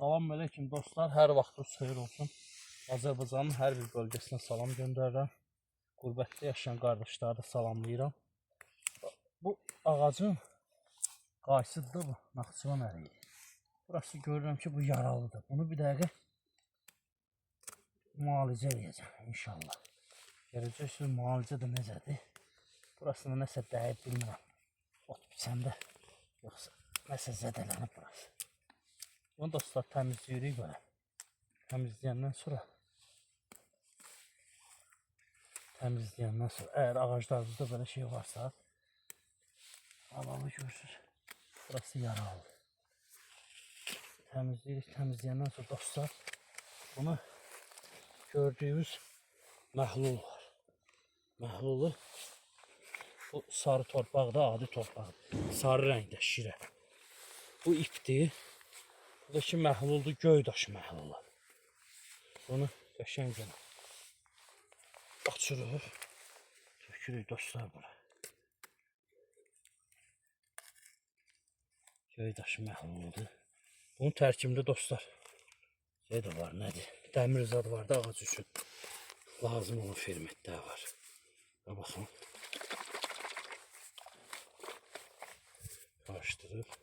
Salam aleyküm dostlar, hər vaxtınız xeyir olsun. Azərbaycanın hər bir bölgəsinə salam göndərirəm. Qürbətdə yaşayan qardaşları da salamlayıram. Bu ağacın qaysıdır bu, Naxçıvan əriyi. Burası görürəm ki, bu yaralıdır. Bunu bir dəqiqə müalicə edəcəm inşallah. Görəcəksiniz müalicə də necədir. Burasında nəsə dəyib bilmirəm. Ot biçəndə yoxsa nəsə zədələnib burası. Bunu dostlar təmizləyirik böyle. Təmizləyəndən sonra eğer ağaclarınızda böyle şey varsa alalı görürsünüz. Burası yaralı. Təmizləyirik. Təmizləyəndən sonra dostlar bunu gördüğünüz məhlul var. Məhlulu bu sarı torpaqda, adi torpaq. Sarı rəngdə şirə. Bu ipdir. Buradakı məhluldur, göydaş məhlulu. Bunu qəşəngcə açırıq. Tökürük dostlar bura. Göydaş məhluludur. Bunun tərkibində dostlar şey də var, nədir? Dəmir zad var da ağac üçün. Lazım olan fermentlər var. Və baxın. Karışdırıb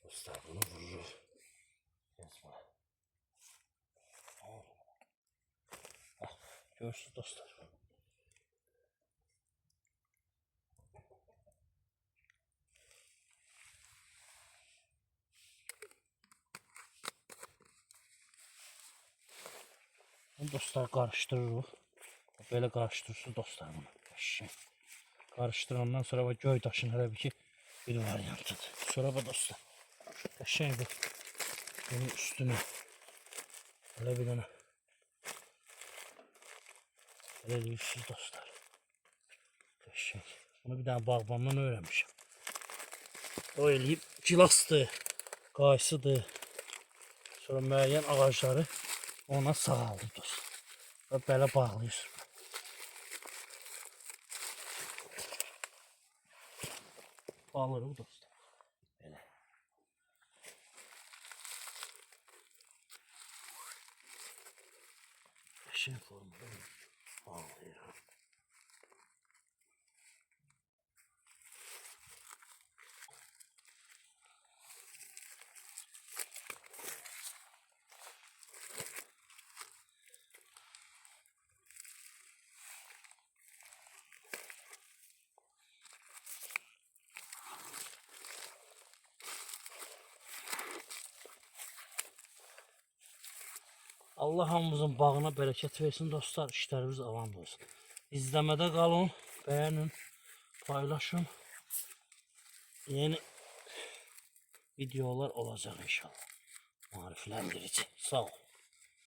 dostlar bunu vururuq. Görürsünüz dostlar. Bunu dostlar karıştırırıq. Böyle karıştırırsınız dostlar bunu. Karıştırandan sonra bu göydaşın hələ bir variantıdır. Sonra bu dostlar. Qəşəng bu. Bunun üstüne. Hələ bir dənə. Elə deyirsiniz dostlar. Qəşəng. Bunu bir dənə bağbandan öyrənmişəm. O eləyib gilasdır, qaysıdır. Sonra müəyyən ağacları ona sağaldı dostlar. Və belə bağlayırsınız. Bağlarıq dostlar. Belə. Qəşəng formada bağlayırıq. Allah hamımızın bağına bereket versin dostlar. İşlerimiz avan olsun. İzlemede kalın. Beğenin. Paylaşın. Yeni videolar olacak inşallah. Mariflendirici. Sağ ol.